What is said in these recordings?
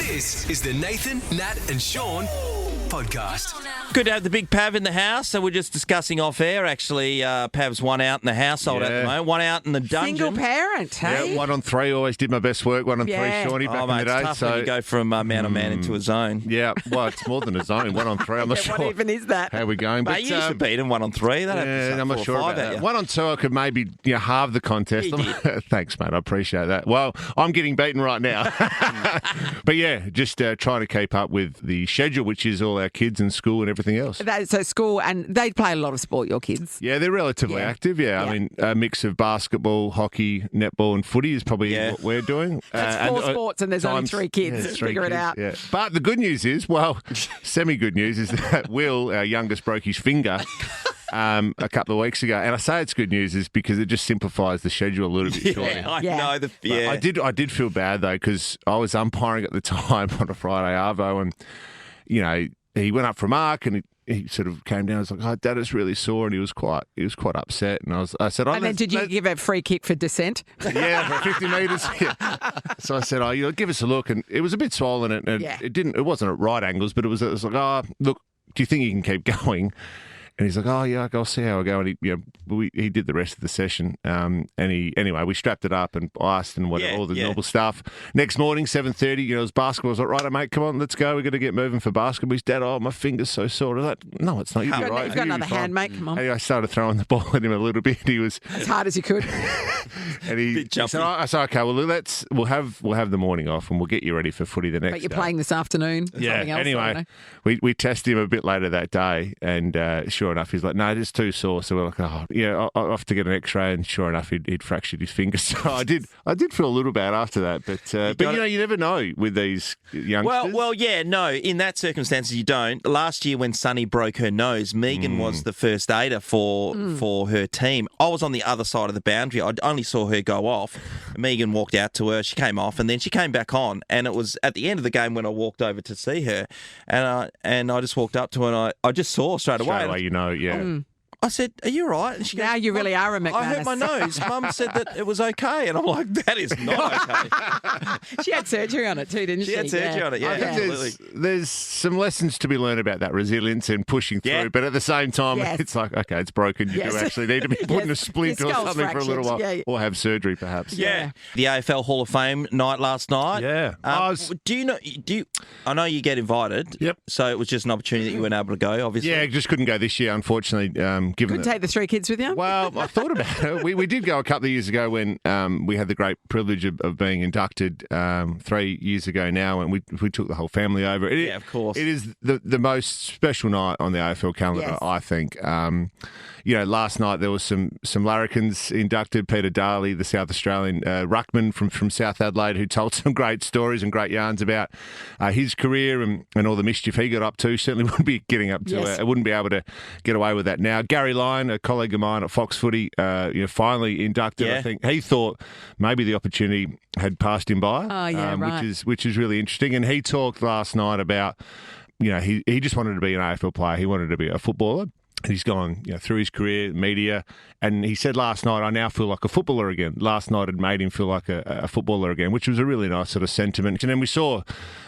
This is the Nathan, Nat and Shaun podcast. Good to have the big Pav in the house. So we're just discussing off air, actually. Pav's one out in the household at the moment, one out in the dungeon. Single parent, hey? Yeah, 1 on 3. Always did my best work. 1 on 3, Shawnee, back in the day. It's tough when you go from man-on-man into a zone. Yeah, well, it's more than a zone. 1 on 3, I'm not sure. What even is that? How are we going? But you used to beat him 1 on 3. I'm not sure about that. 1 on 2, I could maybe halve the contest. Thanks, mate. I appreciate that. Well, I'm getting beaten right now. But yeah, just trying to keep up with the schedule, which is all our kids in school and everything else. So school, and they play a lot of sport, your kids. Yeah, they're relatively active, I mean, a mix of basketball, hockey, netball and footy is probably what we're doing. That's 4 sports and there's only 3 kids. Figure it out. Yeah. But the good news is, semi-good news is that Will, our youngest, broke his finger a couple of weeks ago. And I say it's good news is because it just simplifies the schedule a little bit shorter. I know. I did feel bad, though, because I was umpiring at the time on a Friday arvo and, he went up for a mark and he sort of came down and was like, "Oh, Dad, it's really sore," and he was quite upset. And I said, and then did you give a free kick for descent? Yeah, for 50 metres. Yeah. So I said, give us a look, and it was a bit swollen, and it wasn't at right angles, but it was like, "Oh, look, do you think you can keep going?" And he's like, "Oh yeah, I'll see how I go." And he did the rest of the session. Anyway, we strapped it up and iced and all the normal stuff. Next morning, 7:30, it was basketball. I was like, "Right, mate, come on, let's go. We're going to get moving for basketball." He's, "Dad, my finger's so sore." I was like, "No, it's not. You'll be right. You've got another hand, mate. Come on." Anyway, I started throwing the ball at him a little bit. He was as hard as you could. And he said, "I said, okay, well, we'll have the morning off and we'll get you ready for footy the next day." But you're playing this afternoon. Yeah. Anyway, we tested him a bit later that day, and sure enough, he's like, "No, it's too sore." So we're like, I'll have to get an X-ray, and sure enough, he'd fractured his finger. So I did feel a little bad after that, but you never know with these youngsters. Well, no. In that circumstances, you don't. Last year, when Sunny broke her nose, Megan was the first aider for her team. I was on the other side of the boundary. I only saw her go off. Megan walked out to her. She came off, and then she came back on. And it was at the end of the game when I walked over to see her, and I just walked up to her, and I just saw straight away. I said, "Are you all right?" And she goes, "Now you really are a McManus." "I hurt my nose." Mum said that it was okay. And I'm like, "That is not okay." She had surgery on it too, didn't she? She had surgery on it, yeah. I think there's some lessons to be learned about that resilience and pushing through. But at the same time, it's like, okay, it's broken. You do actually need to be putting a splint or something for a little while. Or have surgery, perhaps. Yeah. The AFL Hall of Fame night last night. Yeah. I know you get invited. Yep. So it was just an opportunity that you weren't able to go, obviously. Yeah, just couldn't go this year, unfortunately. Couldn't take the 3 kids with you? Well, I thought about it. We did go a couple of years ago when we had the great privilege of being inducted 3 years ago now, and we took the whole family over. Of course. It is the most special night on the AFL calendar, I think. Last night there was some larrikins inducted. Peter Darley, the South Australian ruckman from South Adelaide, who told some great stories and great yarns about his career and all the mischief he got up to. Certainly wouldn't be getting up to it. Wouldn't be able to get away with that now. Gary Lyon, a colleague of mine at Fox Footy, finally inducted. I think he thought maybe the opportunity had passed him by, right. which is really interesting. And he talked last night about, he just wanted to be an AFL player. He wanted to be a footballer. And he's gone through his career, media, and he said last night, "I now feel like a footballer again." Last night had made him feel like a footballer again, which was a really nice sort of sentiment. And then we saw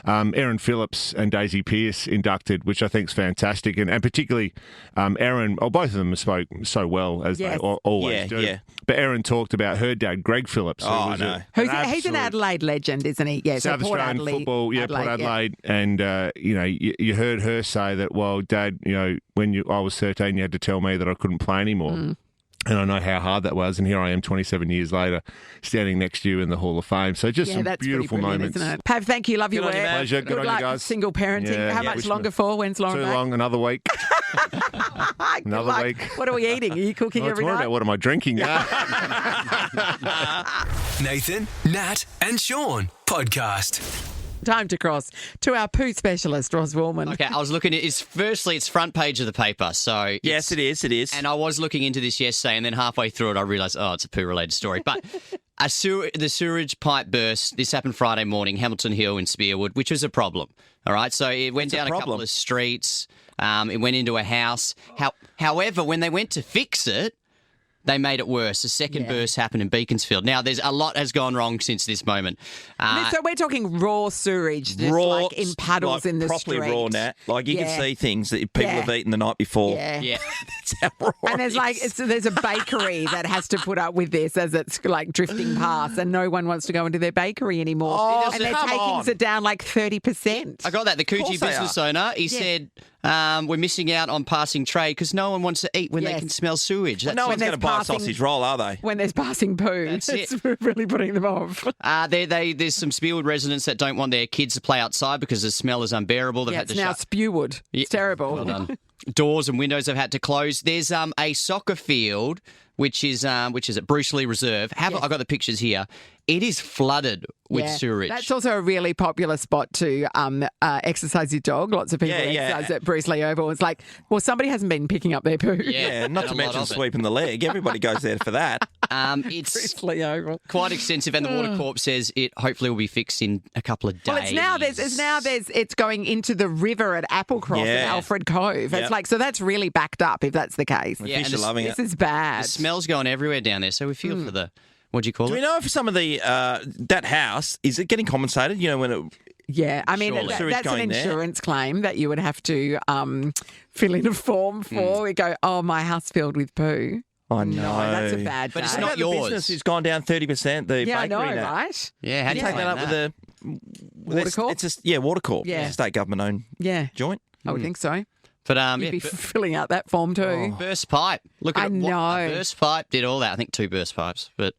Erin Phillips and Daisy Pearce inducted, which I think is fantastic. And particularly Erin, both of them spoke so well, as they always do. Yeah. But Erin talked about her dad, Greg Phillips. He's an Adelaide legend, isn't he? Yeah, South Australian football, Port Adelaide. Yeah. And, you heard her say that, "Well, Dad, when I was 13, you had to tell me that I couldn't play anymore." And I know how hard that was. And here I am 27 years later, standing next to you in the Hall of Fame. So just some beautiful moments. Isn't it? Pav, thank you. Love your work. Pleasure. Good on luck, you guys. Single parenting. How much longer for? When's Lauren Too back? long. Another week. Another week. What are we eating? Are you cooking every night? About what am I drinking? Nathan, Nat and Shaun podcast. Time to cross to our poo specialist, Ross Warman. Okay, I was looking at it's front page of the paper. So yes, it is. And I was looking into this yesterday, and then halfway through it, I realised, it's a poo-related story. But the sewerage pipe burst. This happened Friday morning, Hamilton Hill in Spearwood, which was a problem. All right, so it went down a couple of streets. It went into a house. However, when they went to fix it, they made it worse. The second burst happened in Beaconsfield. Now, there's a lot has gone wrong since this moment. So we're talking raw sewage, just like in puddles in the properly street. raw, Nat. Like you can see things that people have eaten the night before. Yeah. That's how raw And there's there's a bakery that has to put up with this as it's like drifting past, and no one wants to go into their bakery anymore. Oh, and their come takings on. are down like 30%. I got that. The Coogee course they business are. owner, he said, we're missing out on passing trade because no one wants to eat when they can smell sewage. Well, no one's going to buy a passing- sausage roll, are they? When there's passing poo, That's it's it. really putting them off. There's some Spearwood residents that don't want their kids to play outside because the smell is unbearable. They've Yeah, had it's to now shut Spewwood. It's terrible. Well done. Doors and windows have had to close. There's a soccer field which is at Bruce Lee Reserve. I've got the pictures here. It is flooded with sewerage. That's also a really popular spot to exercise your dog. Lots of people exercise at Bruce Lee Oval. It's like, well, somebody hasn't been picking up their poo. Yeah, not and to a lot mention of it. sweeping the leg. Everybody goes there for that. It's Bruce Lee Oval. quite extensive, and the Water Corp says it hopefully will be fixed in a couple of days. Well, it's going into the river at Applecross at Alfred Cove. It's like, so that's really backed up if that's the case. Yeah, Fish and are loving This it. is bad. the smell's going everywhere down there, so we feel for the what do you call Do it? we know if some of the that house is it getting compensated? You know when it. Yeah, I mean, Surely. Sewage that's an going there. insurance claim that you would have to fill in a form for. We go, oh, my house filled with poo. I know. No, that's a bad But it's day. not What about yours. The business has gone down 30%. The Yeah, I bakery know, now. right? Yeah, how do you Take that explain up with the Water Corp? It's just Water Corp. Yeah. It's a state government owned Yeah, joint. I would think so. But You'd be filling out that form too. burst pipe. Look at I it. know. A burst pipe did all that. I think 2 burst pipes, but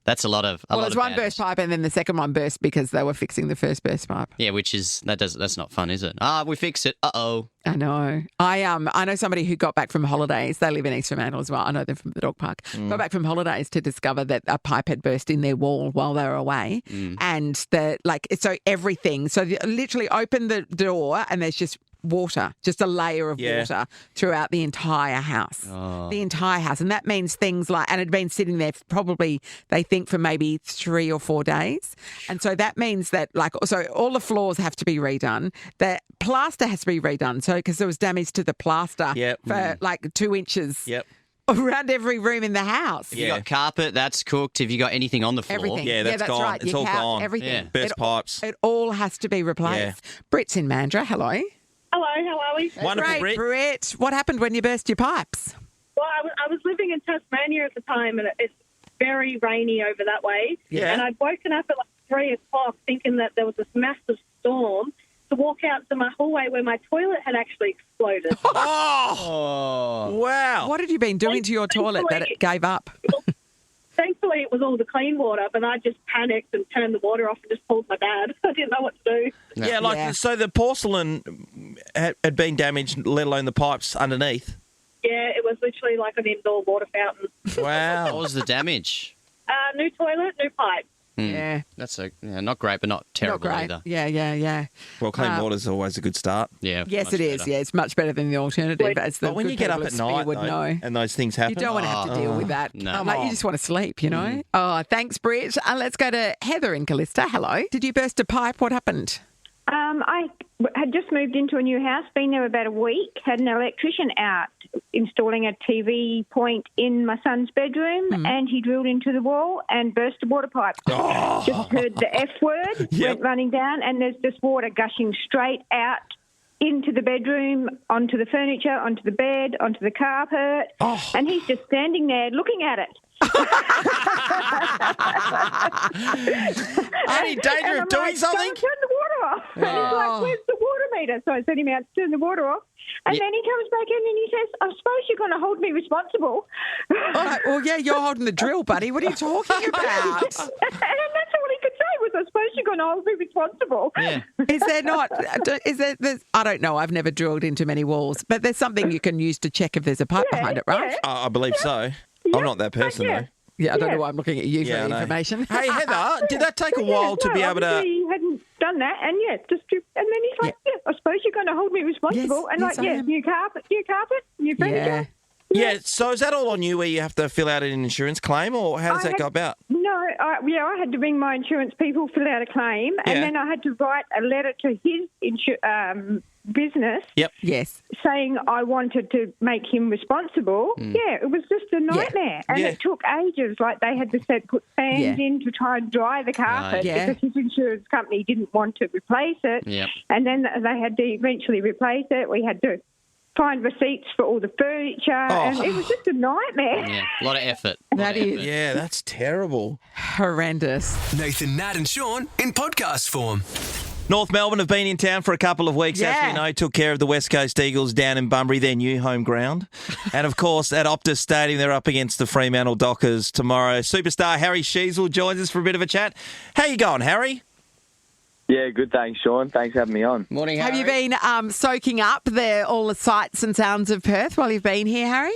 that's a lot of. Well, it's one burst pipe, and then the second one burst because they were fixing the first burst pipe. Yeah, which is that's not fun, is it? We fixed it. Uh-oh. I know. I know somebody who got back from holidays. They live in East Fremantle as well. I know them from the dog park. Got back from holidays to discover that a pipe had burst in their wall while they were away, and so everything. So they literally open the door, and there's just water, just a layer of water throughout the entire house. The entire house. And that means things like, and it had been sitting there probably, they think, for maybe 3 or 4 days. And so that means that, so all the floors have to be redone. The plaster has to be redone. So, because there was damage to the plaster for 2 inches. Around every room in the house. If you got carpet, that's cooked. If you got anything on the floor, Everything. Yeah, that's gone. right. It's Your all couch, gone. Everything. Yeah. Burst pipes. It all has to be replaced. Britt's in Mandurah. Hello. Hello, how are we? Wonderful, Great, Britt. Britt. What happened when you burst your pipes? Well, I was living in Tasmania at the time, and it's very rainy over that way. Yeah. And I'd woken up at 3 o'clock thinking that there was this massive storm to walk out to my hallway where my toilet had actually exploded. Oh, wow. What had you been doing to your toilet that it gave up? Thankfully, it was all the clean water, but I just panicked and turned the water off and just called my dad. I didn't know what to do. Yeah, so the porcelain had been damaged, let alone the pipes underneath. Yeah, it was literally like an indoor water fountain. Wow. what was the damage? New toilet, new pipe. Yeah. That's not great, but not terrible Not great. either. Yeah. Well, clean water's always a good start. Yeah. Yes, much it is. better. Yeah, it's much better than the alternative. As the But when good you get up people at at Spear night would know. and those things happen, You don't want to have to deal with that. No. You just want to sleep, you know? Oh, thanks, Britt. Let's go to Heather in Callista. Hello. Did you burst a pipe? What happened? I had just moved into a new house, been there about a week, had an electrician out installing a TV point in my son's bedroom, and he drilled into the wall and burst a water pipe. Just heard the F word, went running down, and there's just water gushing straight out into the bedroom, onto the furniture, onto the bed, onto the carpet, and he's just standing there looking at it. Any danger of doing something? Don't turn the water off. And he's like, where's the water meter? So I sent him out to turn the water off. And then he comes back in and he says, I suppose you're going to hold me responsible. Well, yeah, you're holding the drill, buddy. What are you talking about? And that's all he could say was, I suppose you're going to hold me responsible. Yeah. Is there not? I don't know. I've never drilled into many walls, but there's something you can use to check if there's a pipe behind it, right? Yeah. I believe so. I'm not that person, yeah. though. Yeah, I don't know why I'm looking at you for Yeah, I know. information. Hey, Heather, did that take a while to be able to... He hadn't done that, and and then he's like, I suppose you're going to hold me responsible. Yes, I am. new carpet, new furniture. Yeah. Yeah, so is that all on you where you have to fill out an insurance claim, or how does that go about? No, No, I had to ring my insurance people, fill out a claim, and then I had to write a letter to his business Yes. saying I wanted to make him responsible. Yeah, it was just a nightmare. And it took ages. Like they had to put fans in to try and dry the carpet because his insurance company didn't want to replace it. Yep. And then they had to eventually replace it. We had to find receipts for all the furniture, and it was just a nightmare. Yeah, a lot of effort. That is Yeah, that's terrible. horrendous. Nathan, Nat, and Sean in podcast form. North Melbourne have been in town for a couple of weeks, as we know, took care of the West Coast Eagles down in Bunbury, their new home ground. And, of course, at Optus Stadium, they're up against the Fremantle Dockers tomorrow. Superstar Harry Sheasel joins us for a bit of a chat. How you going, Harry? Yeah, good, thanks, Sean. Thanks for having me on. Morning, Have Harry. you been soaking up all the sights and sounds of Perth while you've been here, Harry?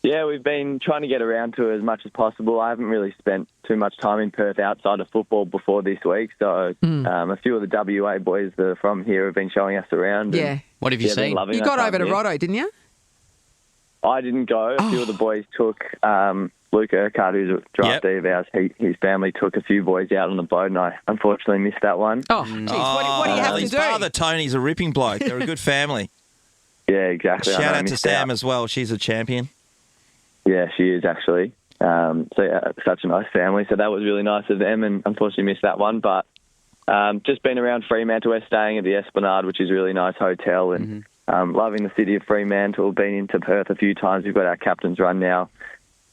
Yeah, we've been trying to get around to it as much as possible. I haven't really spent too much time in Perth outside of football before this week, so a few of the WA boys that are from here have been showing us around. Yeah. What have you been seen? loving You our got time over to here. Roto, didn't you? I didn't go. A few of the boys took Luke Urquhart, who's a draftee of ours. His family took a few boys out on the boat, and I unfortunately missed that one. Oh, geez. What do you have to his do? father, Tony's a ripping bloke. They're a good family. Yeah, exactly. I know Shout I out to missed Sam as well. She's a champion. Yeah, she is actually. Such a nice family. So that was really nice of them, and unfortunately missed that one. But just been around Fremantle. We're staying at the Esplanade, which is a really nice hotel, and loving the city of Fremantle. Been into Perth a few times. We've got our captain's run now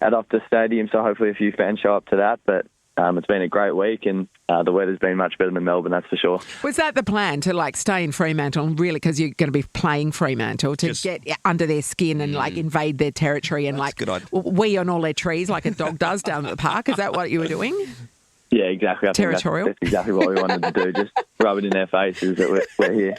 at Optus Stadium, so hopefully a few fans show up to that. But it's been a great week, and the weather's been much better than Melbourne, that's for sure. Was that the plan, to stay in Fremantle, really, because you're going to be playing Fremantle, to get under their skin and invade their territory and That's a good idea. wee on all their trees like a dog does down at the park? Is that what you were doing? Yeah, exactly. I think Territorial. that's exactly what we wanted to do. Just rub it in their faces that we're here.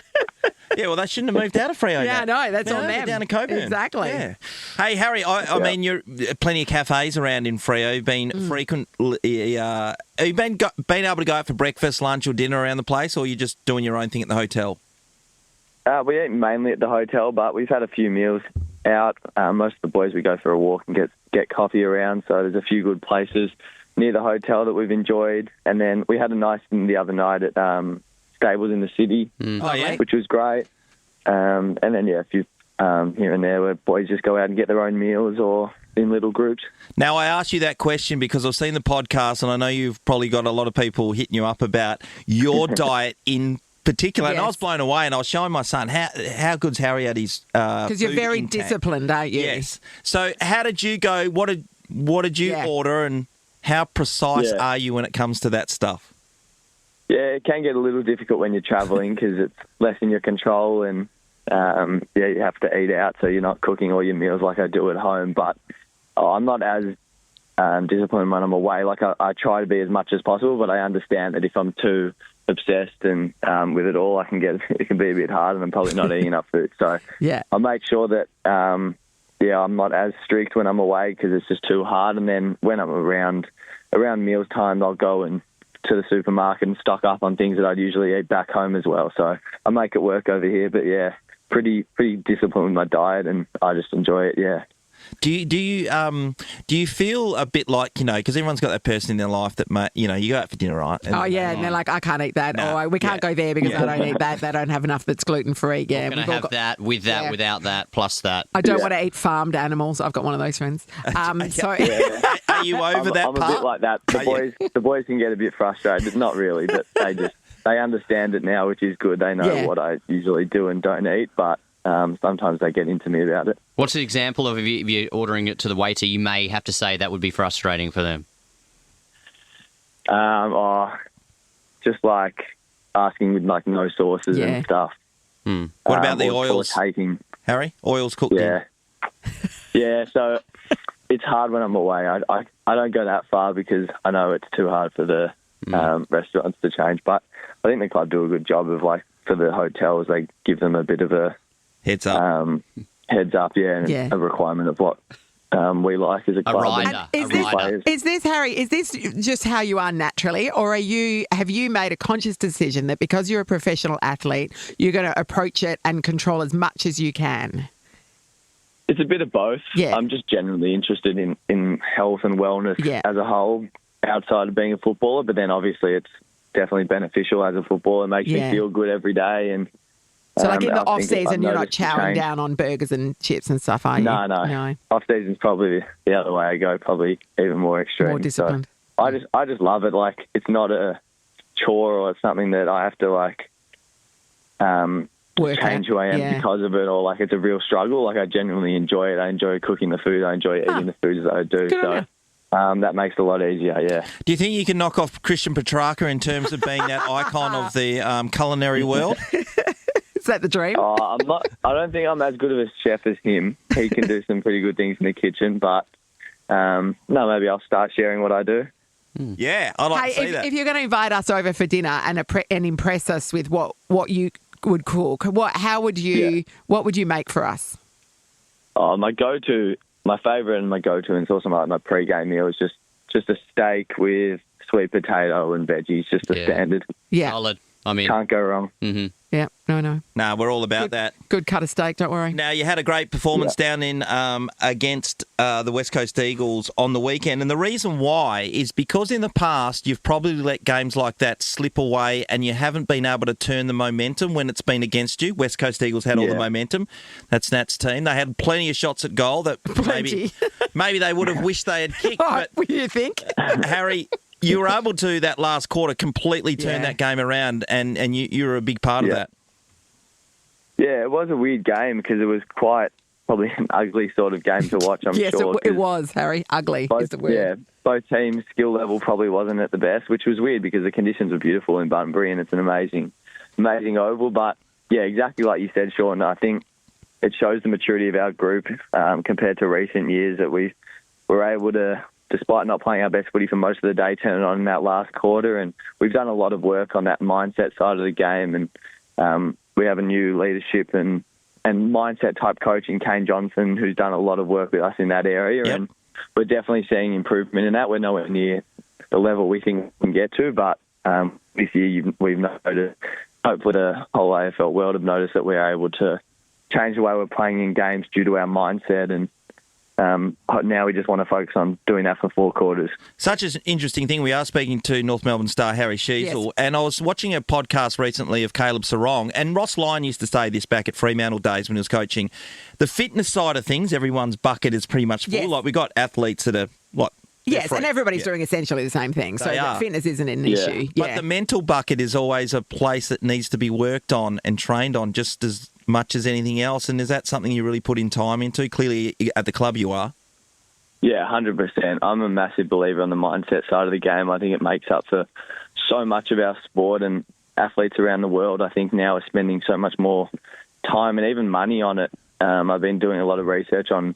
Yeah, well, they shouldn't have moved out of Freo. Yeah, no, that's on them. Down to Coburn. Exactly. Yeah. Hey, Harry, I mean, you're plenty of cafes around in Freo. You've been frequently. Have you been able to go out for breakfast, lunch, or dinner around the place, or are you just doing your own thing at the hotel? We eat mainly at the hotel, but we've had a few meals out. Most of the boys, we go for a walk and get coffee around. So there's a few good places near the hotel that we've enjoyed. And then we had a nice thing the other night at Stables in the city, Oh, yeah? which was great. And then, a few here and there where boys just go out and get their own meals or in little groups. Now, I asked you that question because I've seen the podcast, and I know you've probably got a lot of people hitting you up about your diet in particular. And I was blown away, and I was showing my son how good's Harry at his Because you're food very intake. disciplined, aren't you? Yes. So how did you go? What did you order, and how precise are you when it comes to that stuff? Yeah, it can get a little difficult when you're travelling because it's less in your control, and you have to eat out, so you're not cooking all your meals like I do at home. But I'm not as disciplined when I'm away. Like I try to be as much as possible, but I understand that if I'm too obsessed and with it all, it can be a bit hard, and I'm probably not eating enough food. So I make sure that I'm not as strict when I'm away because it's just too hard. And then when I'm around meals time, I'll go to the supermarket and stock up on things that I'd usually eat back home as well. So I make it work over here, but pretty disciplined with my diet, and I just enjoy it. Yeah. Do you feel a bit like, because everyone's got that person in their life that, you go out for dinner, right? And and they're like, I can't eat that, or we can't go there because I don't eat that. They don't have enough that's gluten-free. Yeah, I'm going to have that, with that, without that, plus that. I don't want to eat farmed animals. I've got one of those friends. So are you over that I'm part? a bit like that. The boys can get a bit frustrated. Not really, but they understand it now, which is good. They know what I usually do and don't eat, but sometimes they get into me about it. What's an example of if you're ordering it to the waiter, you may have to say that would be frustrating for them? Just like asking with no sauces and stuff. What about the oils? Taking, Harry, oils cooked in? Yeah, so it's hard when I'm away. I don't go that far because I know it's too hard for the restaurants to change, but I think the club do a good job of, for the hotels, they give them a bit of a heads up, and a requirement of what we like as a club. Rider. Is this, Harry, is this just how you are naturally, or have you made a conscious decision that because you're a professional athlete, you're going to approach it and control as much as you can? It's a bit of both. Yeah. I'm just generally interested in health and wellness as a whole. outside of being a footballer, but then obviously it's definitely beneficial as a footballer. It makes me feel good every day. And so, like in the I off think season, I've you're not noticed a chowing change. down on burgers and chips and stuff, are you? No. Off season's probably the other way I go, probably even more extreme. More disciplined. So I just love it. Like, it's not a chore or something that I have to like change who I am because of it, or like it's a real struggle. Like, I genuinely enjoy it. I enjoy cooking the food. I enjoy eating the foods that I do. Good on you. That makes it a lot easier, yeah. Do you think you can knock off Christian Petrarca in terms of being that icon of the culinary world? Is that the dream? I don't think I'm as good of a chef as him. He can do some pretty good things in the kitchen, but maybe I'll start sharing what I do. Yeah, I'd like to see that. If you're going to invite us over for dinner and impress us with what you would cook, what would you make for us? My favourite and my go-to, and it's also my pre-game meal, is just a steak with sweet potato and veggies, just a standard. Yeah. Solid. Can't go wrong. Mm-hmm. Yeah, no. Nah, we're all about that. Good cut of steak, don't worry. Now, you had a great performance down in against the West Coast Eagles on the weekend, and the reason why is because in the past you've probably let games like that slip away and you haven't been able to turn the momentum when it's been against you. West Coast Eagles had all the momentum. That's Nat's team. They had plenty of shots at goal that maybe they would have wished they had kicked. But what do you think? Harry, you were able to, that last quarter, completely turn that game around, and you were a big part of that. Yeah, it was a weird game because it was quite probably an ugly sort of game to watch, I'm sure. Yes, it was, Harry. Ugly is the word. Yeah, both teams' skill level probably wasn't at the best, which was weird because the conditions were beautiful in Bunbury and it's an amazing oval. But, yeah, exactly like you said, Shaun, I think it shows the maturity of our group compared to recent years that we were able to, despite not playing our best footy for most of the day, turn it on in that last quarter. And we've done a lot of work on that mindset side of the game. And we have a new leadership and mindset type coach in Kane Johnson, who's done a lot of work with us in that area. Yep. And we're definitely seeing improvement in that. We're nowhere near the level we think we can get to. But this year we've noticed, hopefully the whole AFL world have noticed that we're able to change the way we're playing in games due to our mindset. And now we just want to focus on doing that for 4 quarters. Such an interesting thing. We are speaking to North Melbourne star Harry Sheasel, and I was watching a podcast recently of Caleb Sarong, and Ross Lyon used to say this back at Fremantle days when he was coaching. The fitness side of things, everyone's bucket is pretty much full. Yes. Like, we got athletes that are, Yes, and everybody's doing essentially the same thing, so fitness isn't an issue. Yeah. But the mental bucket is always a place that needs to be worked on and trained on just as much as anything else. And is that something you really put in time into? Clearly, at the club you are. Yeah, 100%. I'm a massive believer on the mindset side of the game. I think it makes up for so much of our sport, and athletes around the world, I think, now are spending so much more time and even money on it. I've been doing a lot of research on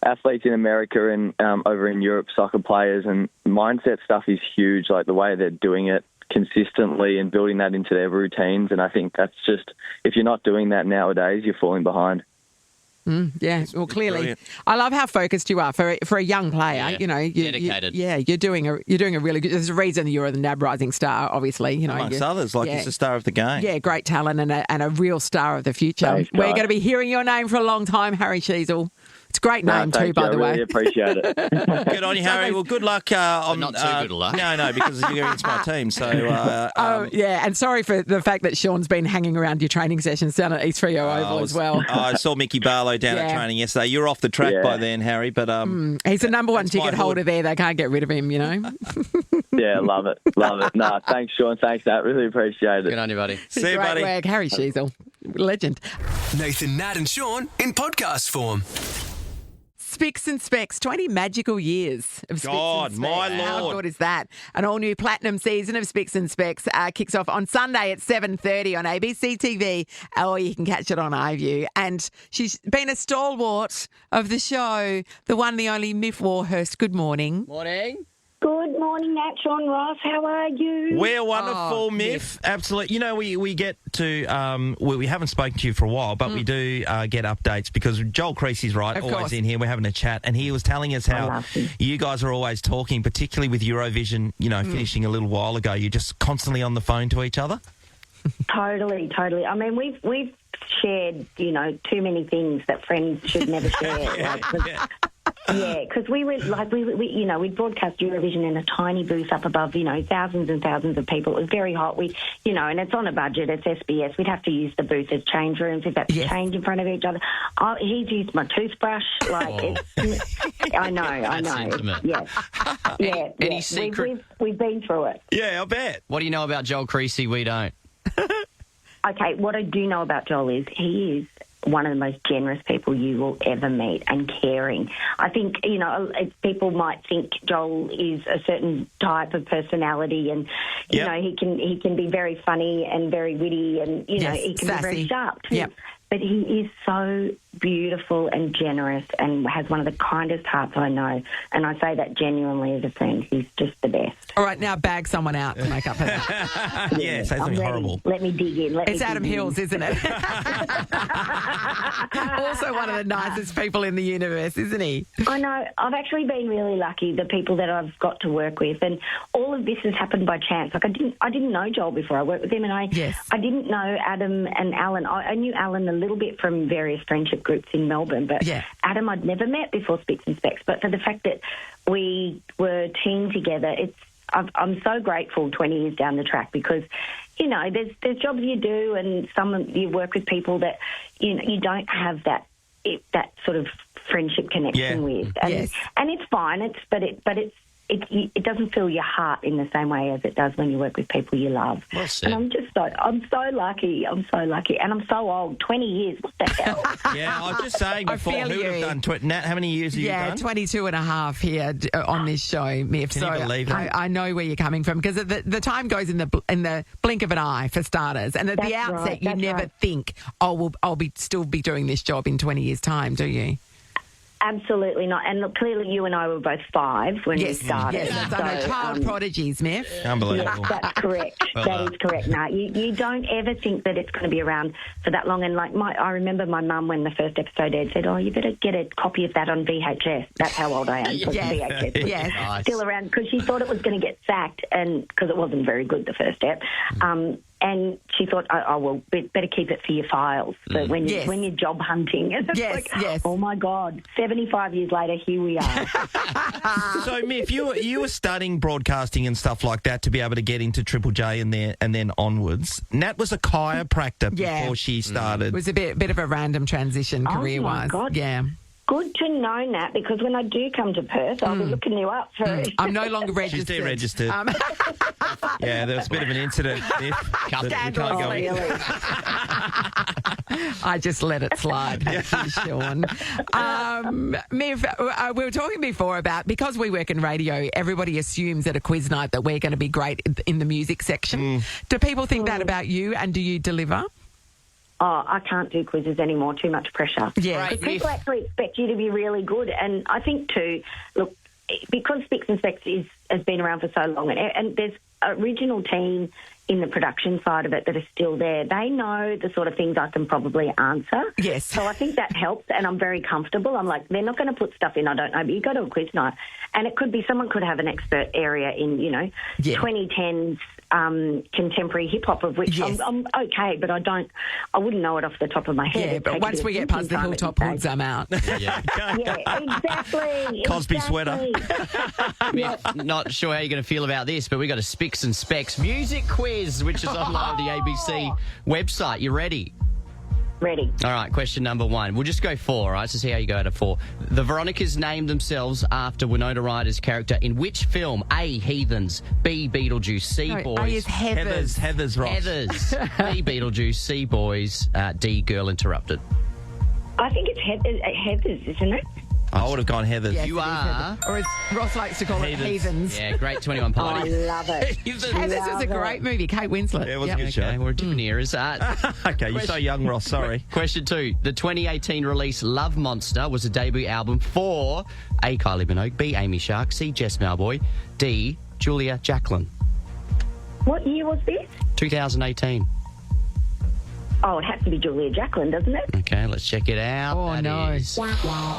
athletes in America and over in Europe, soccer players, and mindset stuff is huge, like the way they're doing it consistently and building that into their routines. And I think that's just, if you're not doing that nowadays, you're falling behind. Yeah, well, clearly, brilliant. I love how focused you are for a young player. Yeah, you know, dedicated. You're doing a really good. There's a reason you're the NAB Rising Star, obviously. You know, amongst others, he's the star of the game. Yeah, great talent and a real star of the future. Thanks, We're guys. going to be hearing your name for a long time, Harry Sheasel. It's a great name too, by the way. I really appreciate it. Good on you, Harry. Well, good luck. Not too good a luck. No, because you're against my team. So, and sorry for the fact that Sean's been hanging around your training sessions down at East Freo Oval as well. I saw Mickey Barlow down at training yesterday. You're off the track by then, Harry, but he's the number one ticket holder there. They can't get rid of him, you know. Yeah, love it. No, thanks, Shaun. Thanks, Nat. Really appreciate it. Good on you, buddy. see you, Great buddy. work, Harry Sheasel. Legend. Nathan, Nat and Shaun in podcast form. Spicks and Specs, 20 magical years of Spicks God, and Specs. my How Lord. good is that? An all-new platinum season of Spicks and Specs kicks off on Sunday at 7:30 on ABC TV, or you can catch it on iView. And she's been a stalwart of the show, the one, the only Miff Warhurst. Good morning. Morning. Good morning, Nat Shaun, Ross. How are you? We're wonderful, Miff. Absolutely. You know, we get to, we haven't spoken to you for a while, but we do get updates because Joel Creasy's right, Of always course. in here. We're having a chat, and he was telling us how you guys are always talking, particularly with Eurovision, finishing a little while ago. You're just constantly on the phone to each other. Totally. I mean, we've shared, too many things that friends should never share. Yeah, because we we'd broadcast Eurovision in a tiny booth up above, thousands and thousands of people. It was very hot. And it's on a budget. It's SBS. We'd have to use the booth as change rooms. We'd have to change in front of each other. He's used my toothbrush. I know. That's intimate. Yeah. Any secret? We've been through it. Yeah, I bet. What do you know about Joel Creasy we don't? Okay, what I do know about Joel is he is one of the most generous people you will ever meet, and caring. I think, people might think Joel is a certain type of personality, and he can be very funny and very witty, and he can sassy. be very sharp too. Yep. But he is so beautiful and generous and has one of the kindest hearts I know. And I say that genuinely as a friend. He's just the best. All right, now bag someone out to make up for that. Yeah, say something horrible. Let me dig in. It's Adam Hills, isn't it? Also one of the nicest people in the universe, isn't he? I know. I've actually been really lucky, the people that I've got to work with, and all of this has happened by chance. Like I didn't know Joel before I worked with him, and I didn't know Adam and Alan. I knew Alan a little bit from various friendship groups in Melbourne, but Adam I'd never met before Spicks and Specs. But for the fact that we were teamed together, I'm so grateful 20 years down the track, because there's jobs you do, and you work with people that you don't have that sort of friendship connection with, and it's fine. It doesn't fill your heart in the same way as it does when you work with people you love. Well said. And I'm so lucky. I'm so lucky. And I'm so old. 20 years. What the hell? Yeah, I was just saying before, who would have done... Nat, how many years have you done? Yeah, 22 and a half here on this show, Miff. Can you believe it? I know where you're coming from, because the time goes in the blink of an eye, for starters. And at the outset, you never think, I'll still be doing this job in 20 years' time, do you? Absolutely not. And look, clearly you and I were both 5 when we started. Yes, I know. Child prodigies, Miff. Unbelievable. Yes, that's correct. That is correct. No, you don't ever think that it's going to be around for that long. And I remember my mum, when the first episode aired, said, you better get a copy of that on VHS. That's how old I am. VHS was Yes. still around, because she thought it was going to get sacked, and because it wasn't very good, the first ep. And she thought, better keep it for your files. But when you're job hunting, and it's oh my God, 75 years later, here we are. So, Miff, you were studying broadcasting and stuff like that to be able to get into Triple J and then onwards. Nat was a chiropractor before she started. It was a bit of a random transition career-wise. Oh my God. Yeah. Good to know, Nat, because when I do come to Perth, I'll be looking you up first. I'm no longer registered. She's deregistered. Yeah, there was a bit of an incident. I just let it slide. Thank you, Sean. Miff, we were talking before about, because we work in radio, everybody assumes at a quiz night that we're going to be great in the music section. Do people think that about you, and do you deliver? Oh, I can't do quizzes anymore. Too much pressure. Yeah. Because people actually expect you to be really good. And I think, too, look, because Spicks and Specs has been around for so long, and there's an original team in the production side of it that are still there. They know the sort of things I can probably answer. Yes. So I think that helps, and I'm very comfortable. I'm like, they're not going to put stuff in I don't know, but you go to a quiz night, and it could be someone could have an expert area in, 2010s contemporary hip hop, of which I'm okay, but I wouldn't know it off the top of my head. Yeah, but once we get past the Hilltop Hoods, I'm out. Yeah, exactly. Cosby sweater. Not sure how you're going to feel about this, but we got a Spicks and Specs music quiz, which is online the ABC website. You ready? Ready. All right, question number 1. We'll just go 4, all right, to see how you go out of 4. The Veronicas named themselves after Winona Ryder's character in which film? A, Heathens, B, Beetlejuice, C, Boys. A is Heathers. Heathers, Ross. Heathers, B, Beetlejuice, C, Boys, D, Girl Interrupted. I think it's Heathers, isn't it? I would have gone Heathers. Yes, You it is are. Heathers. Or as Ross likes to call it, Heathens. Yeah, great 21 I party. love it. Heathers was a great movie. Kate Winslet. Yeah, it was a good show. Okay, we're different eras. Okay, you're so young, Ross. Sorry. Question 2. The 2018 release Love Monster was a debut album for A, Kylie Minogue, B, Amy Shark, C, Jess Malboy, D, Julia Jacqueline. What year was this? 2018. Oh, it has to be Julia Jacqueline, doesn't it? Okay, let's check it out. Oh, That no. is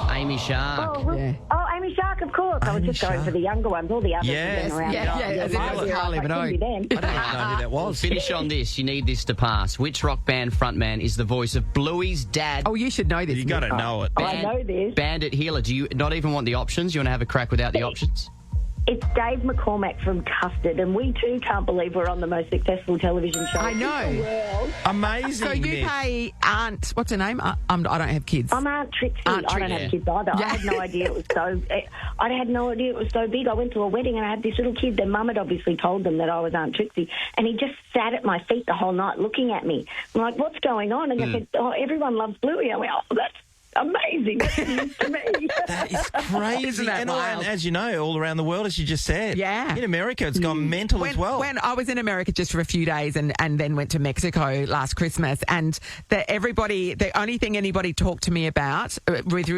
Amy Shark. Oh, Yeah. Amy Baby Shark, of course. I was just going for the younger ones. All the others Yes, have been around. as if it was Carly Minogue. I don't even know who that was. Finish on this. You need this to pass. Which rock band frontman is the voice of Bluey's dad? Oh, you should know this. You got to know it. I know this. Bandit Healer. Do you not even want the options? You want to have a crack without the options? It's Dave McCormack from Custard, and we too can't believe we're on the most successful television show I know. in the world. Amazing. So you Myth. pay Aunt, what's her name? I don't have kids. I'm Aunt Trixie. Aunt I don't Trixie. have kids either. Yeah. I had no idea it was so. I had no idea it was so big. I went to a wedding and I had this little kid. Their mum had obviously told them that I was Aunt Trixie, and he just sat at my feet the whole night looking at me. I'm like, "What's going on?" And they said, "Oh, everyone loves Bluey." I went, "Oh, that's amazing. That's news to me." That is crazy. Isn't that wild? And as you know, all around the world, as you just said. Yeah. In America, it's gone mental as well. When I was in America just for a few days and then went to Mexico last Christmas, and the only thing anybody talked to me about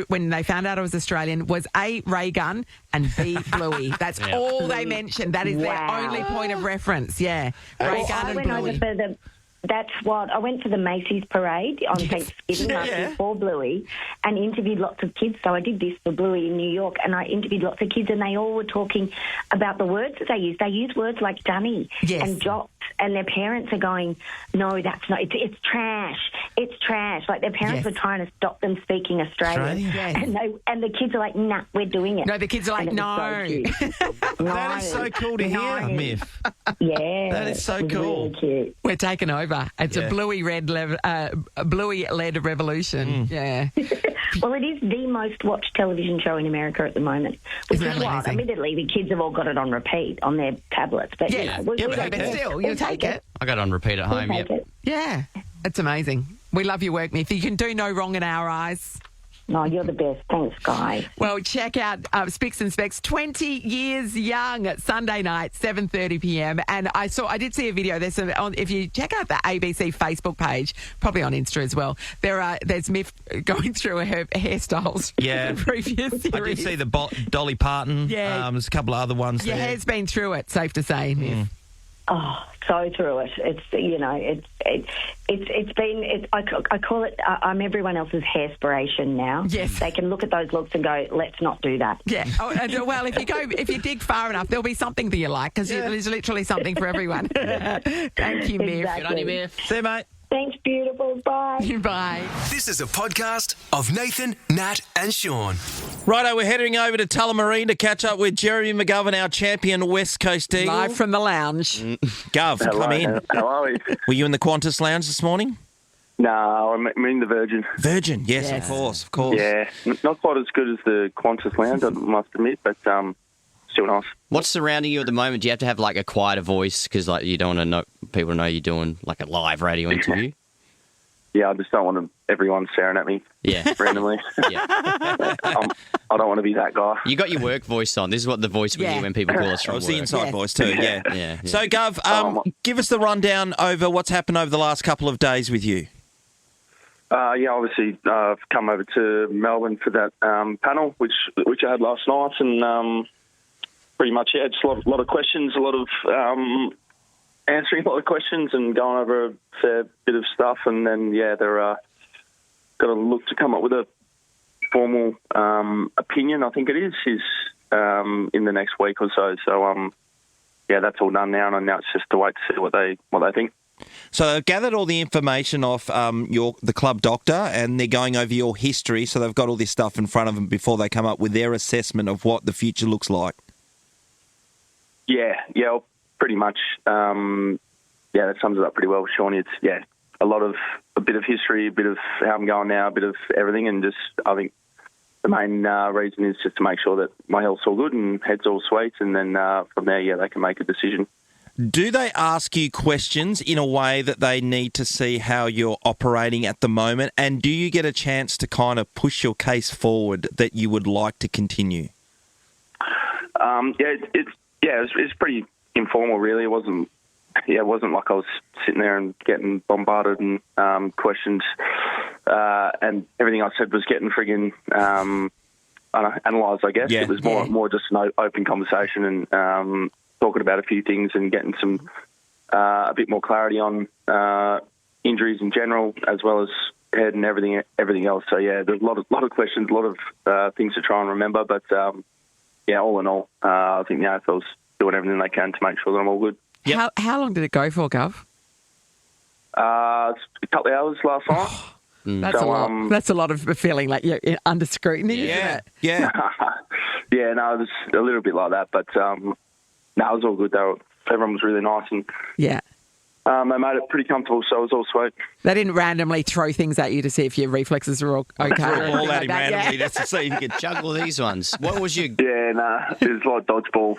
when they found out I was Australian was A, ray gun, and B, Bluey. That's all they mentioned. That is their only point of reference. Yeah. Ray gun and Bluey. That's what I went to the Macy's parade on Thanksgiving last year for Bluey and interviewed lots of kids. So I did this for Bluey in New York, and I interviewed lots of kids, and they all were talking about the words that they use. They use words like dummy and jocks, and their parents are going, "No, that's not. It's trash. It's trash." Like their parents were trying to stop them speaking Australian, and the kids are like, "Nah, we're doing it." No, the kids are like, "No." That is so cool to hear, Myth. Yeah, that is so cool. Really cute. We're taking over. It's a Bluey-led revolution. Yeah. Well, it is the most watched television show in America at the moment, which is wild. Admittedly, the kids have all got it on repeat on their tablets, but but still, you'll take it. I got it on repeat at home. Yep. Yeah, it's amazing. We love your work, Myth. You can do no wrong in our eyes. No, you're the best. Thanks, guys. Well, check out Spicks and Specs, 20 Years Young, Sunday night, 7:30 p.m. And I did see a video. There's if you check out the ABC Facebook page, probably on Insta as well. There's Myth going through her hairstyles. Yeah, from the previous series. I did see the Dolly Parton. Yeah, there's a couple of other ones. Your hair's been through it. Safe to say, Myth. Oh, so through it. I call it. I'm everyone else's hairspiration now. Yes, they can look at those looks and go, "Let's not do that." Yeah. Well, if you dig far enough, there'll be something that you like because there's literally something for everyone. Thank you, Myth. Exactly. Good on you, Myth. See you, mate. Thanks, beautiful. Bye. Bye. This is a podcast of Nathan, Nat, and Shaun. Righto, we're heading over to Tullamarine to catch up with Jeremy McGovern, our champion West Coast Eagle. Live from the lounge. Gov, come in. How are we? Were you in the Qantas Lounge this morning? No, I'm in the Virgin. Virgin, yes, of course. Yeah, not quite as good as the Qantas Lounge, I must admit, but still nice. What's surrounding you at the moment? Do you have to have like a quieter voice because like you don't want to know people to know you're doing like a live radio interview? Yeah, I just don't want everyone staring at me randomly. I don't want to be that guy. You got your work voice on. This is what the voice we hear when people call us from work. The inside voice too, yeah. So, Gov, give us the rundown over what's happened over the last couple of days with you. Obviously, I've come over to Melbourne for that panel, which I had last night, and pretty much, just a lot of questions, a lot of answering a lot of questions and going over a fair bit of stuff, and then, they're got to look to come up with a formal opinion, I think it is in the next week or so. So, that's all done now, and now it's just to wait to see what they think. So they've gathered all the information off the club doctor, and they're going over your history, so they've got all this stuff in front of them before they come up with their assessment of what the future looks like. Yeah, pretty much. That sums it up pretty well, Shaun. It's, a bit of history, a bit of how I'm going now, a bit of everything, and just, I think the main reason is just to make sure that my health's all good and head's all sweet, and then from there, they can make a decision. Do they ask you questions in a way that they need to see how you're operating at the moment, and do you get a chance to kind of push your case forward that you would like to continue? It's pretty informal, really. It wasn't like I was sitting there and getting bombarded and questions, and everything I said was getting friggin' analysed, I guess. It was more just an open conversation and talking about a few things and getting some a bit more clarity on injuries in general, as well as everything else. So there's a lot of questions, a lot of things to try and remember, but all in all, I think the AFL's doing everything they can to make sure that I'm all good. Yep. How long did it go for, Gov? It's a couple of hours last night. That's a lot. That's a lot of feeling like you're under scrutiny, isn't it? Yeah. Yeah, no, it was a little bit like that, but no, it was all good. Everyone was really nice, and yeah, they made it pretty comfortable, so it was all sweet. They didn't randomly throw things at you to see if your reflexes were all okay. Throw a ball at him randomly. That's to see if you could juggle these ones. What was your... Yeah, nah, it was like dodgeball.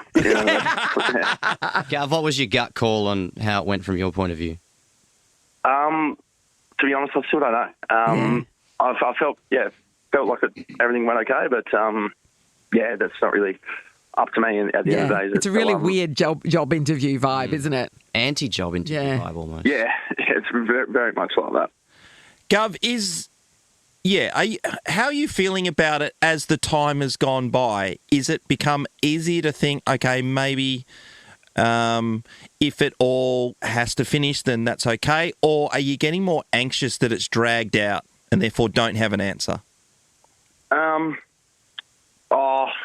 Gav, what was your gut call on how it went from your point of view? To be honest, I still don't know. I felt like everything went okay, but that's not really up to me at the end of the day. It's a really weird job interview vibe, isn't it? Anti-job interview vibe almost. Yeah, it's very, very much like that. Gov, how are you feeling about it as the time has gone by? Is it become easier to think, okay, maybe if it all has to finish, then that's okay? Or are you getting more anxious that it's dragged out and therefore don't have an answer?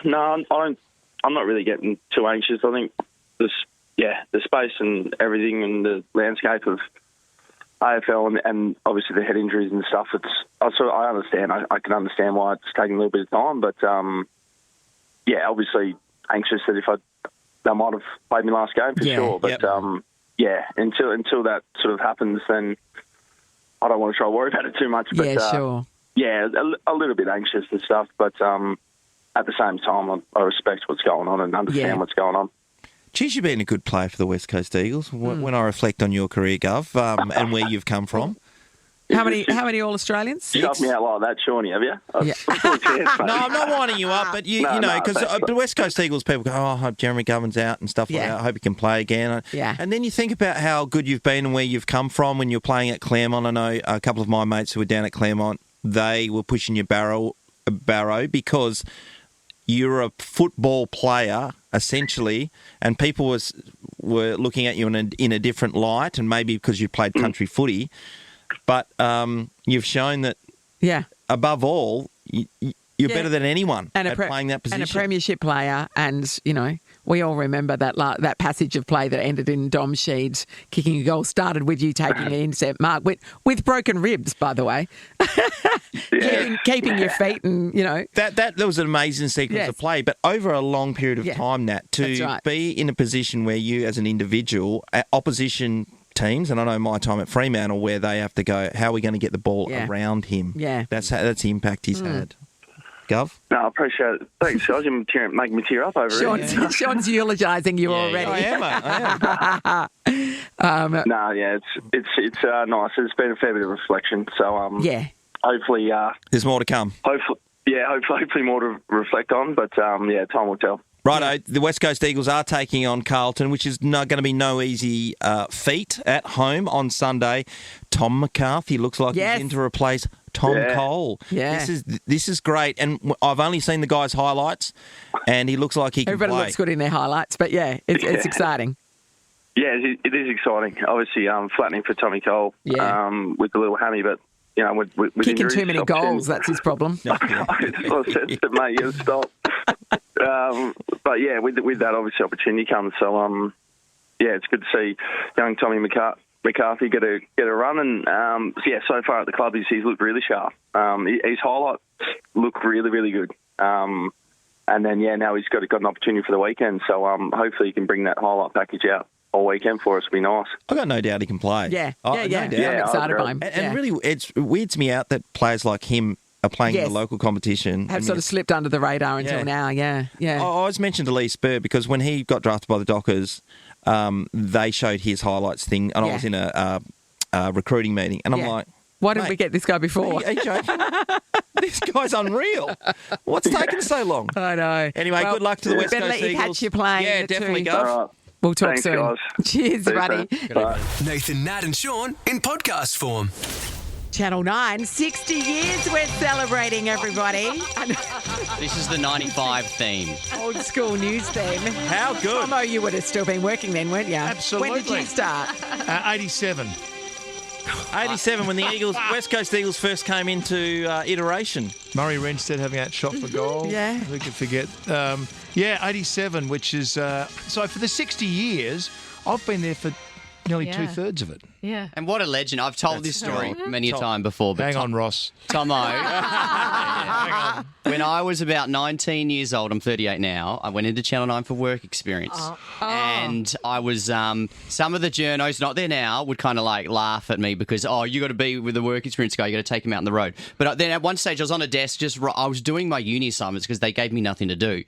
No, I'm not really getting too anxious. I think the space and everything and the landscape of AFL and obviously the head injuries and stuff. I understand. I can understand why it's taking a little bit of time, but obviously anxious that they might have played me last game for sure. But until that sort of happens, then I don't want to try to worry about it too much. But, sure. Yeah, a little bit anxious and stuff, but at the same time, I respect what's going on and understand what's going on. Geez, you've been a good player for the West Coast Eagles. When I reflect on your career, Gov, and where you've come from. How many All-Australians? Shut me out like that, Shawnee, have you? No, I'm not winding you up, but you know, because the West Coast Eagles people go, I hope Jeremy Govin's out and stuff like that. I hope he can play again. And then you think about how good you've been and where you've come from when you're playing at Claremont. I know a couple of my mates who were down at Claremont, they were pushing your barrow because you're a football player, essentially, and people were looking at you in a different light, and maybe because you played country footy. But you've shown that, above all, you're better than anyone at playing that position. And a premiership player, and, you know, we all remember that passage of play that ended in Dom Sheed kicking a goal, started with you taking the intercept mark, with broken ribs, by the way. Keeping your feet and, you know. That was an amazing sequence of play, but over a long period of time, Nat, to be in a position where you, as an individual, opposition teams, and I know my time at Fremantle, where they have to go, how are we going to get the ball around him? Yeah. That's the impact he's had. Gov? No, I appreciate it. Thanks, guys. You're making me tear up over it. Sean's eulogising you already. I am. It's nice. It's been a fair bit of reflection. So, hopefully... there's more to come. Hopefully more to reflect on, but, time will tell. Righto, the West Coast Eagles are taking on Carlton, which is going to be no easy feat at home on Sunday. Tom McCarthy looks like he's in to replace Tom Cole. Yeah. This is great, and I've only seen the guy's highlights, and he looks like he can Everybody play. looks good in their highlights, but it's exciting. Yeah, it is exciting. Obviously, flattening for Tommy Cole with the little hammy, but you know, with kicking injuries, too many goals, that's his problem. I said to mate, you stop. But with that, obviously, opportunity comes. So, it's good to see young Tommy McCarthy get a run. And so far at the club, he's looked really sharp. His highlights look really, really good. And then now he's got an opportunity for the weekend. So hopefully he can bring that highlight package out all weekend for us. It'll be nice. I've got no doubt he can play. I'm excited by him. And really, it weirds me out that players like him are playing in the local competition. Have sort of slipped under the radar until now, I always mentioned to Lee Spur because when he got drafted by the Dockers, they showed his highlights thing, and I was in a recruiting meeting, and I'm like, why didn't we get this guy before? Are you joking? This guy's unreal. What's taking so long? I know. Anyway, good luck to the West Coast Eagles. Better let you catch your plane. Yeah, definitely go. Right. We'll talk Thanks, soon. Guys. Cheers, buddy. Nathan, Nat and Shaun in podcast form. Channel 9, 60 years we're celebrating, everybody. This is the 95 theme. Old school news theme. How good. Tomo, you would have still been working then, weren't you? Absolutely. When did you start? 87. 87 when the West Coast Eagles first came into iteration. Murray Wrenstead having that shot for goal. Yeah. Who could forget? Yeah, 87, which is... so for the 60 years, I've been there for nearly 2/3 of it. Yeah. And what a legend. I've told this story many a time before. But Hang on, Ross. Tomo. When I was about 19 years old, I'm 38 now, I went into Channel 9 for work experience. And I was, some of the journos, not there now, would kind of like laugh at me because, you got to be with the work experience guy, you got to take him out on the road. But then at one stage I was on a desk, I was doing my uni assignments because they gave me nothing to do.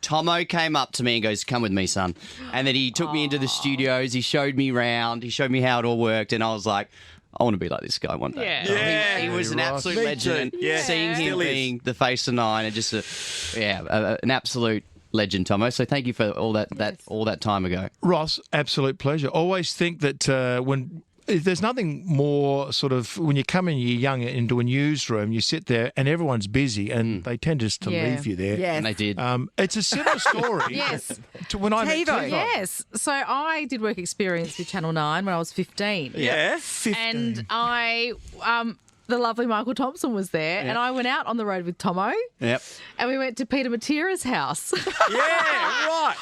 Tomo came up to me and goes, come with me, son. And then he took me into the studios, he showed me around, he showed me how it all worked, and I was like, I want to be like this guy one day. Yeah. He was an absolute Me legend. too. Yeah. Seeing him Still is. being the face of Nine, and just an absolute legend, Tomo. So thank you for all that time ago. Ross, absolute pleasure. Always think that when there's nothing more sort of when you come in, you're young into a newsroom, you sit there and everyone's busy and they tend just to leave you there. Yes. And they did. It's a similar story. Yes. To when I met TiVo. TiVo. Yes. So I did work experience with Channel 9 when I was 15. Yeah. 15. And I, the lovely Michael Thomson was there, and I went out on the road with Tomo. Yep. And we went to Peter Matera's house. Yeah, right.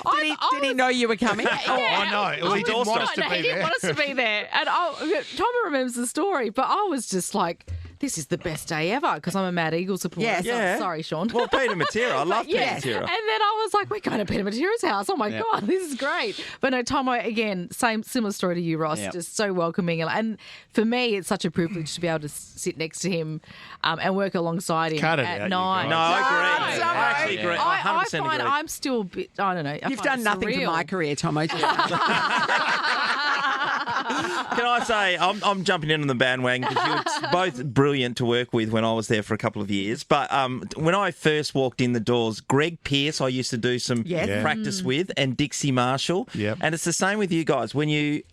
Did he know you were coming? I know. Well, he didn't want us to be He didn't there. want us to be there. And Tomo remembers the story, but I was just like, this is the best day ever because I'm a Mad Eagle supporter. Yes. So- Yeah. Sorry, Sean. Well, Peter Matera. I love Peter Yeah. Matera. And then I was like, we're going to Peter Matera's house. Oh, my God, this is great. But no, Tomo, again, similar story to you, Ross, Yep. just so welcoming. And for me, it's such a privilege to be able to sit next to him and work alongside him Cut it at out, you 9. No, I agree. No, I actually agree. I 100% find agree. I'm still a bit, I don't know. I You've find done it nothing for surreal. my career, Tomo. Can I say, I'm jumping in on the bandwagon because you were both brilliant to work with when I was there for a couple of years. But when I first walked in the doors, Greg Pearce I used to do some Yes. Yeah. practice with, and Dixie Marshall. Yep. And it's the same with you guys. When you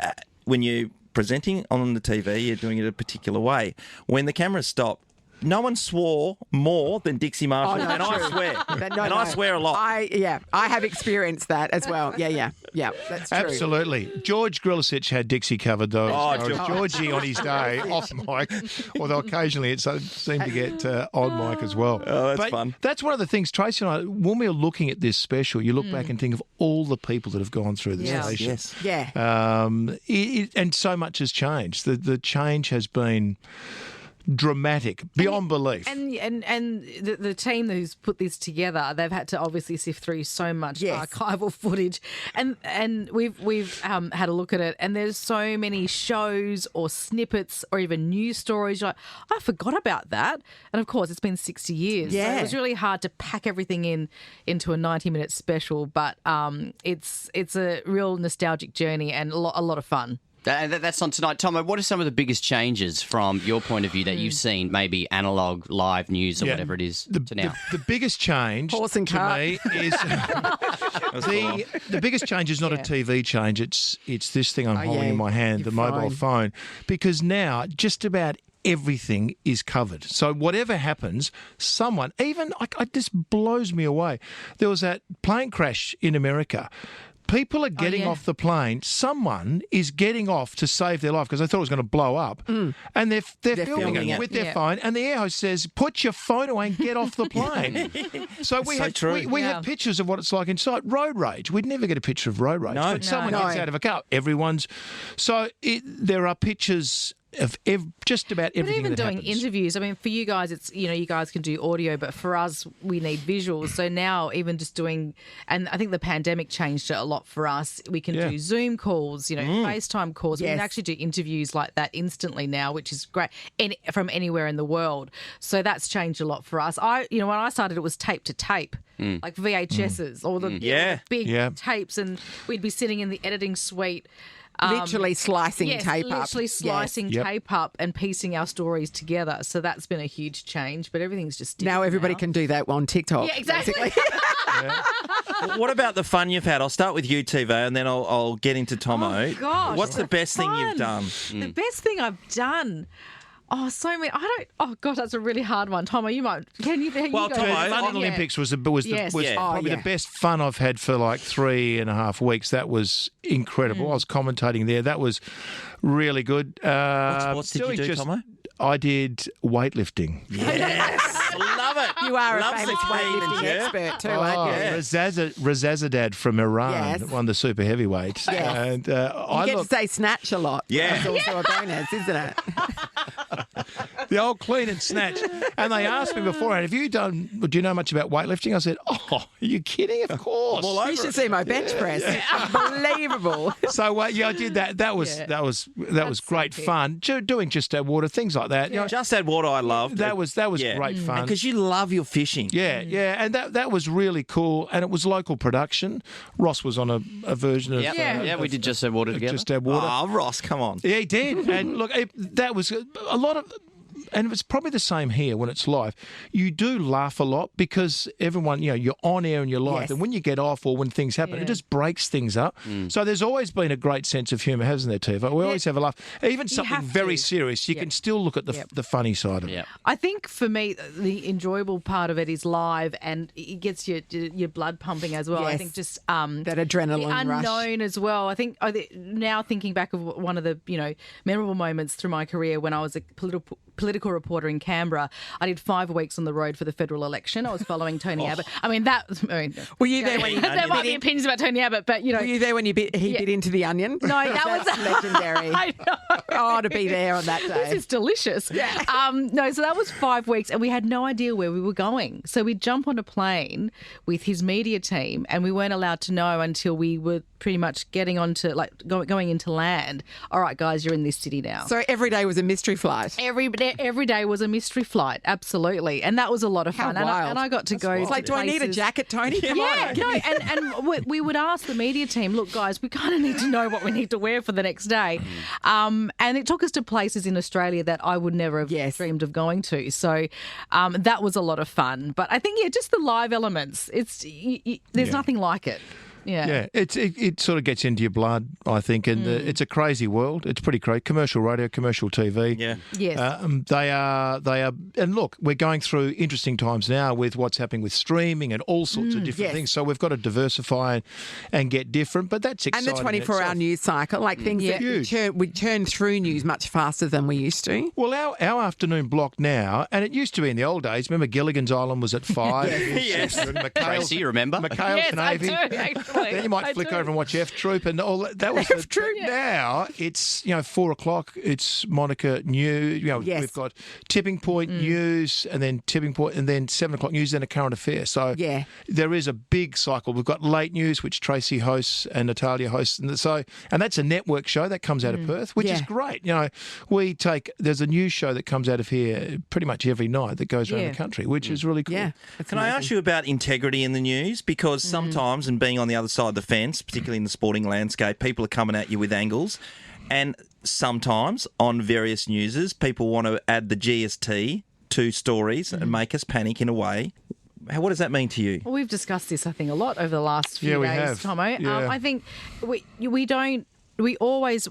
presenting on the TV, you're doing it a particular way. When the cameras stop, no one swore more than Dixie Marshall, and I swear. I swear a lot. I have experienced that as well. Yeah, that's true. Absolutely. George Grilicic had Dixie covered, though. Oh, Georgie on his day, off mic, although occasionally it seemed to get on mic as well. Oh, that's but fun. That's one of the things, Tracy and I, when we were looking at this special, you look back and think of all the people that have gone through this station. Yes. Yeah. And so much has changed. The change has been dramatic, beyond belief. And the team who's put this together, they've had to obviously sift through so much archival footage, and we've had a look at it, and there's so many shows or snippets or even news stories. You're like, I forgot about that, and of course it's been 60 years. Yeah. So it was really hard to pack everything into a 90-minute special, but it's a real nostalgic journey and a lot of fun. That's on tonight. Tomo, what are some of the biggest changes from your point of view that you've seen, maybe analogue, live news or whatever it is to now? The biggest change Horse and to cart. me is the biggest change is not a TV change. It's this thing I'm holding in my hand, the mobile phone, because now just about everything is covered. So whatever happens, someone, even this blows me away. There was that plane crash in America. People are getting off the plane. Someone is getting off to save their life because they thought it was going to blow up. And they're filming it with their phone. And the air host says, put your phone away and get off the plane. So we have pictures of what it's like inside. Road rage. We'd never get a picture of road rage. No. But someone gets out of a car. There are pictures of just about everything But even that doing happens. interviews, I mean, for you guys, it's, you guys can do audio, but for us, we need visuals. So now even just doing, and I think the pandemic changed it a lot for us. We can do Zoom calls, FaceTime calls. We can actually do interviews like that instantly now, which is great, from anywhere in the world. So that's changed a lot for us. When I started, it was tape to tape. Like VHSs or the big tapes, and we'd be sitting in the editing suite. Literally slicing tape up. Literally slicing tape up and piecing our stories together. So that's been a huge change, but everything's just different now everybody can do that on TikTok. Yeah, exactly. What about the fun you've had? I'll start with you, TiVo, and then I'll get into Tomo. Oh, gosh, what's the best thing you've done? The best thing I've done. Oh, so many. Oh, gosh, that's a really hard one. Tomo, you might. Can you? Well, go? Tomo, The London Olympics was probably the best fun I've had for like 3.5 weeks. That was incredible. I was commentating there. That was really good. What sports did you do, Tomo? I did weightlifting. Yes, love it. You are Loves a famous the cream and weightlifting jerk. expert too, aren't you? Razazadad from Iran Yes. won the super heavyweights. Yes. And You get to say snatch a lot. Yeah. That's also a bonus, isn't it? the old clean and snatch. And they asked me beforehand, do you know much about weightlifting? I said, oh, are you kidding? Of course. You should see my bench press. Unbelievable. So I did that. That was great fun. Doing Just Add Water, things like that. You know, Just Add Water, I loved. that was great fun. Because you love your fishing. Yeah, and that was really cool, and it was local production. Ross was on a version of we did Just Add Water together. Just Add Water. Oh, Ross, come on. Yeah, he did. And look, that was a lot of. And it's probably the same here when it's live. You do laugh a lot because everyone, you're on air in your life. Yes. And when you get off or when things happen, it just breaks things up. So there's always been a great sense of humour, hasn't there, Tiva? We always have a laugh. Even something very serious, you can still look at the funny side of it. I think for me, the enjoyable part of it is live, and it gets your blood pumping as well. Yes. I think just that adrenaline the rush. unknown as well. I think now thinking back of one of the memorable moments through my career when I was a political reporter in Canberra. I did 5 weeks on the road for the federal election. I was following Tony Abbott. Were you there when there might be opinions about Tony Abbott, but Were you there when he bit into the onion? No, that was legendary. I know. Oh, to be there on that day. This is delicious. Yeah. No, so that was 5 weeks, and we had no idea where we were going. So we'd jump on a plane with his media team, and we weren't allowed to know until we were pretty much getting onto going into land. All right, guys, you're in this city now. So every day was a mystery flight. Every day was a mystery flight, absolutely, and that was a lot of fun. How wild. And I got to go. It's like, do I need a jacket, Tony? Come on. No, and we would ask the media team, look, guys, we kind of need to know what we need to wear for the next day. And it took us to places in Australia that I would never have dreamed of going to. So that was a lot of fun. But I think, just the live elements, there's nothing like it. Yeah, it sort of gets into your blood, I think, and it's a crazy world. It's pretty crazy. Commercial radio, commercial TV. Yeah, yes, they are. And look, we're going through interesting times now with what's happening with streaming and all sorts of different things. So we've got to diversify and get different. But that's exciting. And the 24-hour news cycle, like things that we turn through news much faster than we used to. Well, our afternoon block now, and it used to be in the old days. Remember, Gilligan's Island was at 5. Yes, Tracy, you remember? McHale's yes, Navy. I do, actually. Then you might flick over and watch F Troop and all that was F Troop. Now it's 4 o'clock. It's Monica News. We've got Tipping Point News, and then Tipping Point, and then 7 o'clock news, then a current affair. So there is a big cycle. We've got Late News, which Tracy hosts and Natalia hosts, and that's a network show that comes out of Perth, which is great. There's a news show that comes out of here pretty much every night that goes around the country, which is really cool. Yeah, Can I ask you about integrity in the news? Because sometimes, and being on the other side of the fence, particularly in the sporting landscape, people are coming at you with angles. And sometimes on various newses, people want to add the GST to stories and make us panic in a way. What does that mean to you? Well, we've discussed this, I think, a lot over the last few days, Tomo. I think we always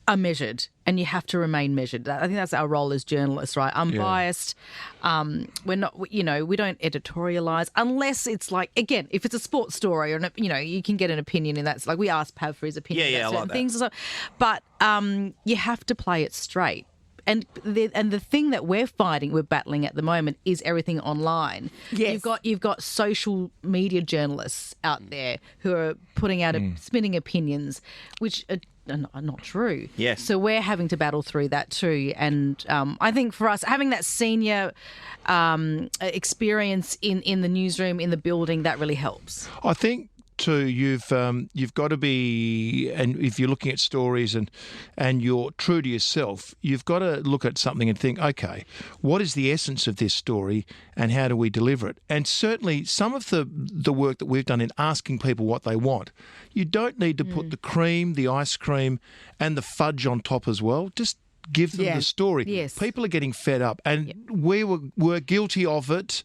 are measured, and you have to remain measured. I think that's our role as journalists, right? Unbiased. We're not, we don't editorialise unless it's like, again, if it's a sports story or, you can get an opinion in that. It's like we asked Pav for his opinion about certain things. But you have to play it straight. And the thing that we're battling at the moment is everything online. Yes. You've got social media journalists out there who are putting out spinning opinions, which are not true. Yes. So we're having to battle through that too. And I think for us, having that senior experience in the newsroom, in the building, that really helps. I think too, you've got to be, and if you're looking at stories and you're true to yourself, you've got to look at something and think, okay, what is the essence of this story and how do we deliver it? And certainly some of the work that we've done in asking people what they want, you don't need to put the cream, the ice cream and the fudge on top as well. Just give them the story. Yes. People are getting fed up, and we were guilty of it.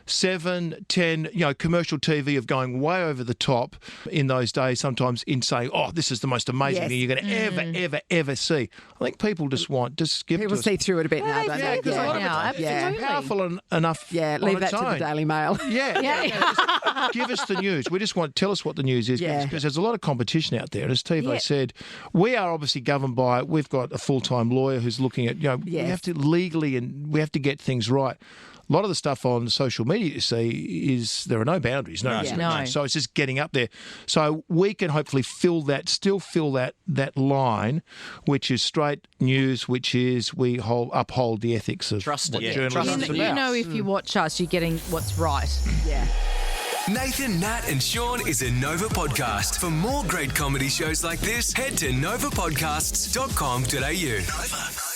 7, 10, commercial TV of going way over the top in those days, sometimes in saying, oh, this is the most amazing thing you're going to ever see. I think people just give people it to us. People see through it a bit now, don't they? Because a lot of it's powerful enough leave on that its to the own. Daily Mail. Just give us the news. We just tell us what the news is, because there's a lot of competition out there. And as Tivo said, we are obviously governed by, we've got a full-time lawyer who's looking at, we have to legally, and we have to get things right. A lot of the stuff on social media you see is there are no boundaries, no restrictions. So it's just getting up there. So we can hopefully fill that line, which is straight news, which is we uphold the ethics of what journalism is about. You know, if you watch us, you're getting what's right. Yeah. Nathan, Nat and Shaun is a Nova podcast. For more great comedy shows like this, head to novapodcasts.com.au. Nova.